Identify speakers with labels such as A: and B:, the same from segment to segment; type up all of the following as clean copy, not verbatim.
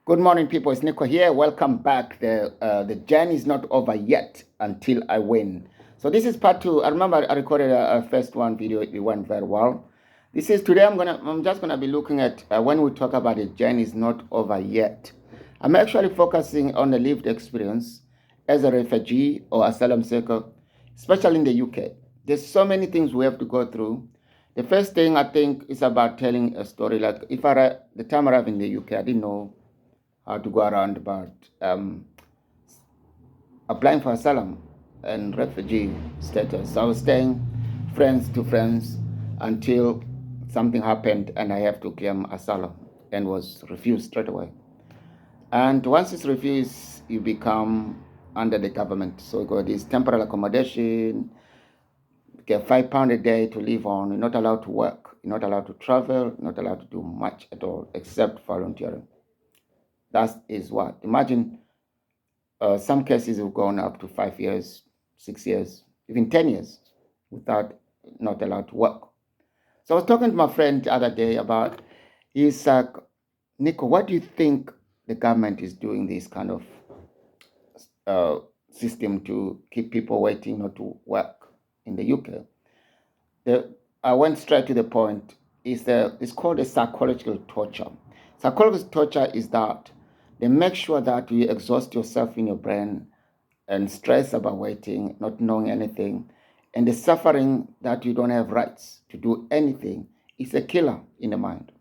A: Good morning, people. It's Nico here. Welcome back. The journey is not over yet until I win. So this is part two. I remember I recorded a first one video. It went very well. This is today. I'm just gonna be looking at when we talk about the journey is not over yet. I'm actually focusing on the lived experience as a refugee or asylum seeker, especially in the UK. There's so many things we have to go through. The first thing I think is about telling a story. Like if the time I arrived in the UK, I didn't know how to go around about applying for asylum and refugee status. So I was staying friends to friends until something happened and I have to claim asylum and was refused straight away. And once it's refused, you become under the government. So you got this temporary accommodation, you get £5 a day to live on. You're not allowed to work. You're not allowed to travel. You're not allowed to do much at all except volunteering. That is what. Imagine some cases have gone up to 5 years, 6 years, even 10 years without not allowed to work. So I was talking to my friend the other day about, he's like, Nico, what do you think the government is doing this kind of system to keep people waiting not to work in the UK? I went straight to the point. It's called a psychological torture. Psychological torture is that they make sure that you exhaust yourself in your brain and stress about waiting, not knowing anything, and the suffering that you don't have rights to do anything is a killer in the mind.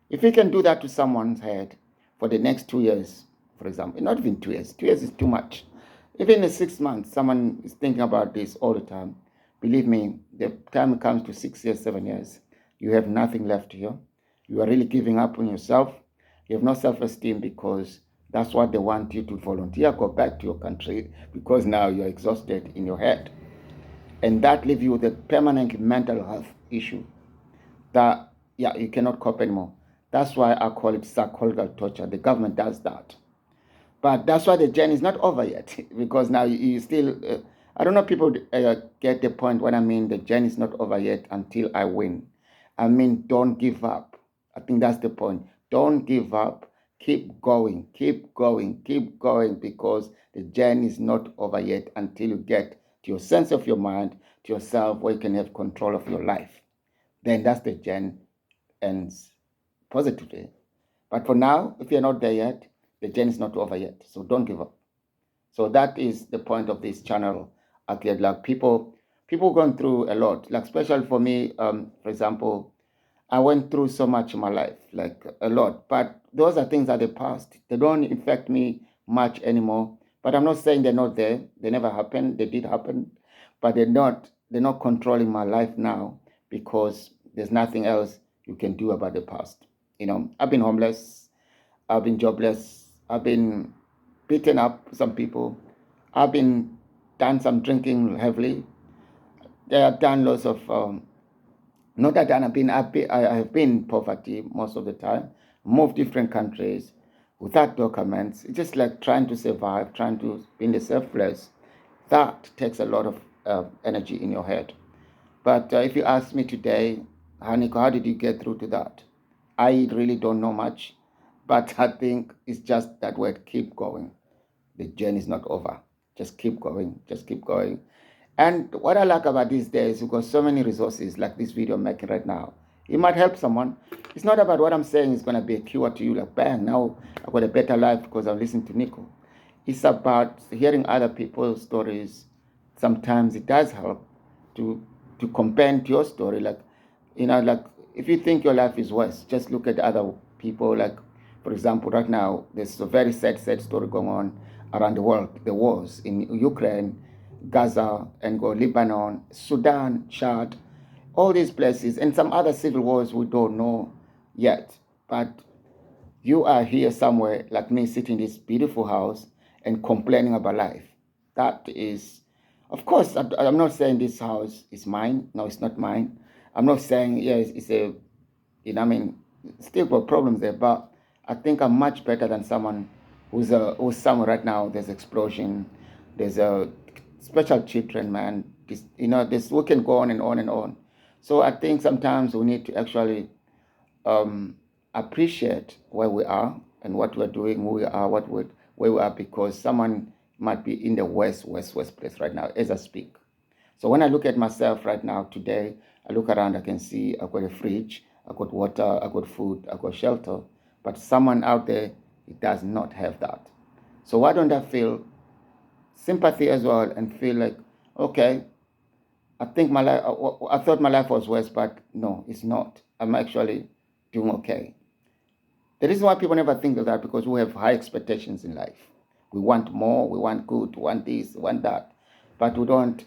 A: If you can do that to someone's head for the next 2 years, for example, not even 2 years, 2 years is too much. Even in 6 months, someone is thinking about this all the time. Believe me, the time it comes to 6 years, 7 years, you have nothing left here. You are really giving up on yourself. You have no self-esteem because that's what they want you to volunteer, go back to your country because now you're exhausted in your head. And that leaves you with a permanent mental health issue that, you cannot cope anymore. That's why I call it psychological torture. The government does that. But that's why the journey is not over yet because now you still, I don't know if people get the point when I mean the journey is not over yet until I win. I mean, don't give up. I think that's the point. Don't give up. Keep going, keep going, keep going because the journey is not over yet until you get to your sense of your mind, to yourself, where you can have control of your life. Then that's the journey ends positively. But for now, if you're not there yet, the journey is not over yet. So don't give up. So that is the point of this channel. Actually, like people going through a lot. Like especially for me, for example, I went through so much in my life, like a lot. But those are things that the past. They don't affect me much anymore. But I'm not saying they're not there. They never happened. They did happen, but they're not controlling my life now because there's nothing else you can do about the past. I've been homeless. I've been jobless. I've been beaten up. Some people. I've been done some drinking heavily. They have done lots of not that I have been in poverty most of the time, moved different countries without documents. It's just like trying to survive, trying to be in a safe place. That takes a lot of energy in your head. But if you ask me today, Haniko, how did you get through to that? I really don't know much, but I think it's just that word, keep going. The journey is not over. Just keep going, just keep going. And what I like about these days, we've got so many resources like this video I'm making right now. It might help someone. It's not about what I'm saying is going to be a cure to you, like, bang, now I've got a better life because I'm listening to Nico. It's about hearing other people's stories. Sometimes it does help to compare to your story. Like, like if you think your life is worse, just look at other people. Like, for example, right now, there's a very sad story going on around the world. The wars in Ukraine, Gaza, and go Lebanon, Sudan, Chad, all these places, and some other civil wars we don't know yet. But you are here somewhere like me, sitting in this beautiful house and complaining about life. That is, of course, I'm not saying this house is mine. No, it's not mine. I'm not saying, yes, it's a, I mean, still got problems there, but I think I'm much better than someone who's somewhere right now. There's explosion. There's a special children, man. This we can go on and on and on. So I think sometimes we need to actually appreciate where we are and what we're doing, who we are, where we are, because someone might be in the worst place right now as I speak. So when I look at myself right now today, I look around, I can see I've got a fridge, I've got water, I've got food, I've got shelter. But someone out there, he does not have that. So why don't I feel sympathy as well and feel like, okay, I think my life, I thought my life was worse, but no, it's not. I'm actually doing okay. The reason why people never think of that because we have high expectations in life. We want more, we want good, we want this, we want that, but we don't.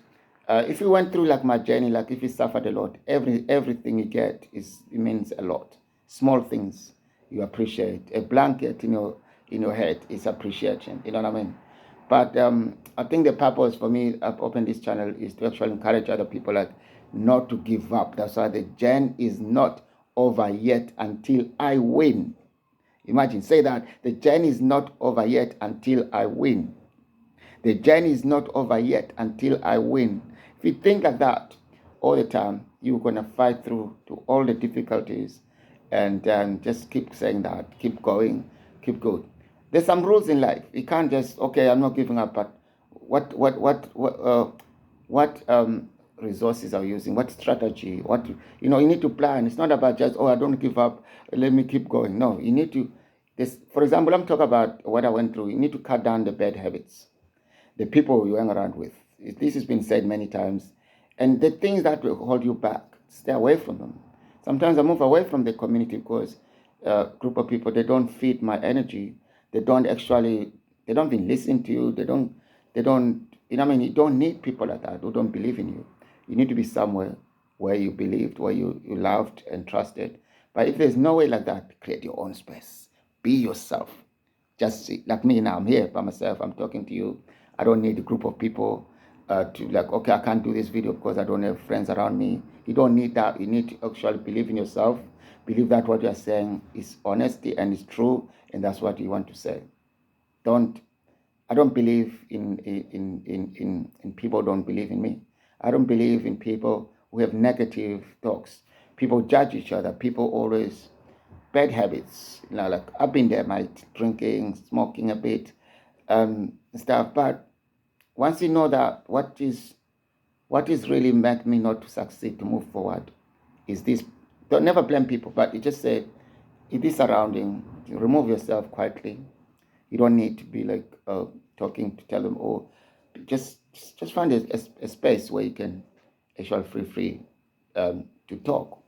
A: If you went through like my journey, like if you suffered a lot, everything you get it means a lot. Small things you appreciate. A blanket in your head is appreciation. You know what I mean? But I think the purpose for me of opening this channel is to actually encourage other people like not to give up. That's why the journey is not over yet until I win. Imagine, say that the journey is not over yet until I win. The journey is not over yet until I win. If you think like that all the time, you're going to fight through to all the difficulties and just keep saying that, keep going, keep good. There's some rules in life. You can't just, okay, I'm not giving up, but what resources are you using? What strategy? You need to plan. It's not about just, oh, I don't give up, let me keep going. No, you need to, for example, I'm talking about what I went through. You need to cut down the bad habits, the people you hang around with. This has been said many times. And the things that will hold you back, stay away from them. Sometimes I move away from the community because a group of people, they don't feed my energy. They don't even listen to you. They don't, you don't need people like that who don't believe in you. You need to be somewhere where you believed, where you loved and trusted. But if there's no way like that, create your own space. Be yourself. Just see, like me now, I'm here by myself. I'm talking to you. I don't need a group of people to like, okay, I can't do this video because I don't have friends around me. You don't need that. You need to actually believe in yourself. Believe that what you're saying is honesty and is true, and that's what you want to say. I don't believe in people don't believe in me. I don't believe in people who have negative talks. People judge each other. People always bad habits. Like I've been there, mate, drinking, smoking a bit, stuff. But once you know that what is really make me not to succeed, to move forward, is this. Don't never blame people, but you just say, it is surrounding. You remove yourself quietly. You don't need to be like talking to tell them, oh, just find a space where you can actually feel free to talk.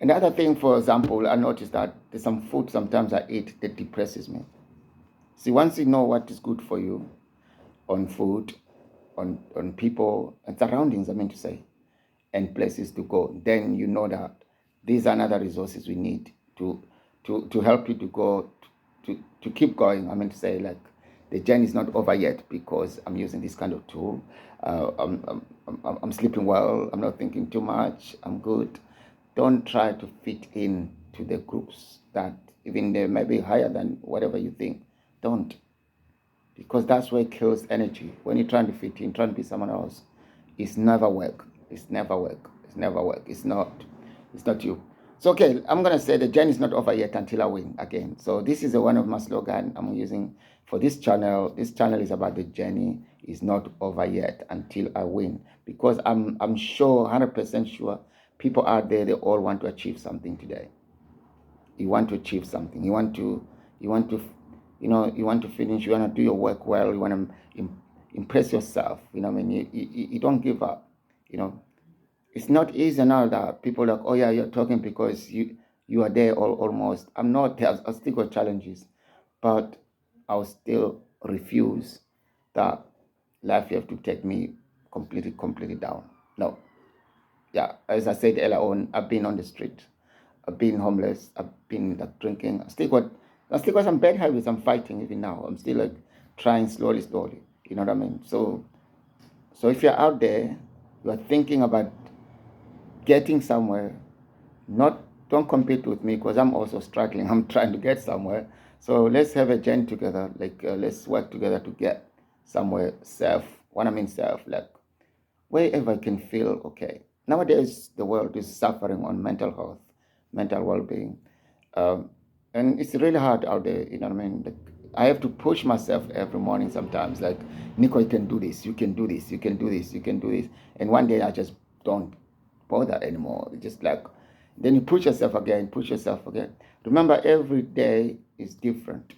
A: Another thing, for example, I noticed that there's some food sometimes I eat that depresses me. See, once you know what is good for you on food, on people and surroundings, I mean to say, and places to go, then you know that these are another resources we need to help you to go, to keep going. I mean to say, like, the journey is not over yet because I'm using this kind of tool. I'm sleeping well. I'm not thinking too much. I'm good. Don't try to fit in to the groups that even they may be higher than whatever you think. Don't. Because that's where it kills energy. When you're trying to fit in, trying to be someone else, it's never work. It's never work. It's never work. It's not you. So, okay, I'm going to say the journey is not over yet until I win again. So this is one of my slogan I'm using for this channel. This channel is about the journey is not over yet until I win. Because I'm sure, 100% sure, people out there, they all want to achieve something today. You want to achieve something. You want to finish. You want to do your work well. You want to impress yourself. You don't give up. It's not easy now that people are like, oh yeah, you're talking because you are there almost. I'm not there. I still got challenges, but I'll still refuse that life you have to take me completely down. No. Yeah, as I said earlier on, I've been on the street. I've been homeless. I've been like drinking. I still got some bad habits. I'm fighting even now. I'm still like trying slowly. You know what I mean? So if you're out there, you are thinking about getting somewhere, don't compete with me because I'm also struggling. I'm trying to get somewhere. So let's have a journey together. Like let's work together to get somewhere safe. When I mean safe, like wherever I can feel okay. Nowadays, the world is suffering on mental health, mental well-being. And it's really hard out there, you know what I mean? Like, I have to push myself every morning sometimes, like, Nico, you can do this, you can do this, you can do this, you can do this. And one day I just don't bother anymore. It's just like, then you push yourself again, push yourself again. Remember, every day is different.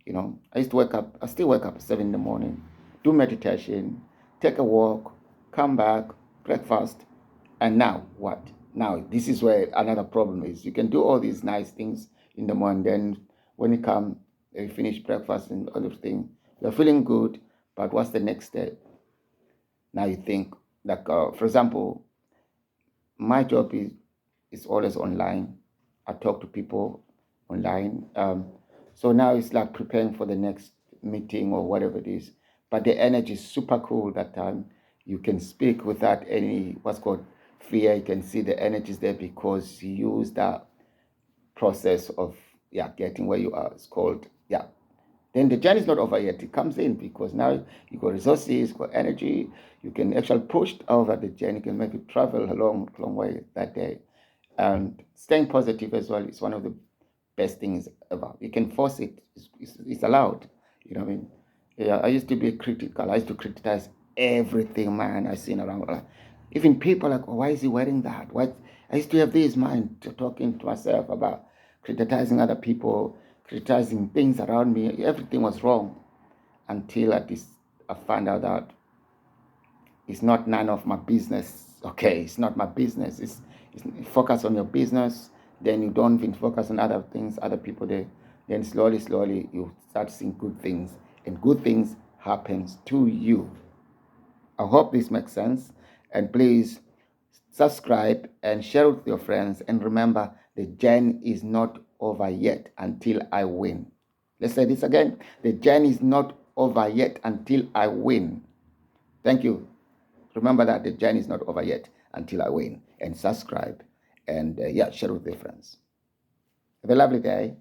A: You know, I used to wake up, I still wake up at 7 in the morning, do meditation, take a walk, come back, breakfast, and now what? Now, this is where another problem is. You can do all these nice things in the morning, then when you come, you finish breakfast and other things, you're feeling good, but what's the next step? Now you think, like, for example, my job is always online. I talk to people online. So now it's like preparing for the next meeting or whatever it is. But the energy is super cool that time. You can speak without any what's called fear. You can see the energy is there because you use that process of getting where you are. It's called then the journey is not over yet. It comes in because now you got resources, got energy. You can actually push over the journey. You can maybe travel a long way that day. And staying positive as well is one of the best things ever. You can force it. It's allowed. You know what I mean? Yeah, I used to be critical. I used to criticize everything, man, I seen around. Even people like, oh, why is he wearing that? Why? I used to have this mind to talking to myself about criticizing other people, criticizing things around me. Everything was wrong until at least I found out that it's not none of my business. Okay, it's not my business. It's focus on your business. Then you don't even focus on other things, other people there. Then slowly, you start seeing good things, and good things happens to you. I hope this makes sense. And please subscribe and share with your friends. And remember, the journey is not over yet until I win. Let's say this again. The journey is not over yet until I win. Thank you. Remember that the journey is not over yet until I win. And subscribe and share with your friends. Have a lovely day.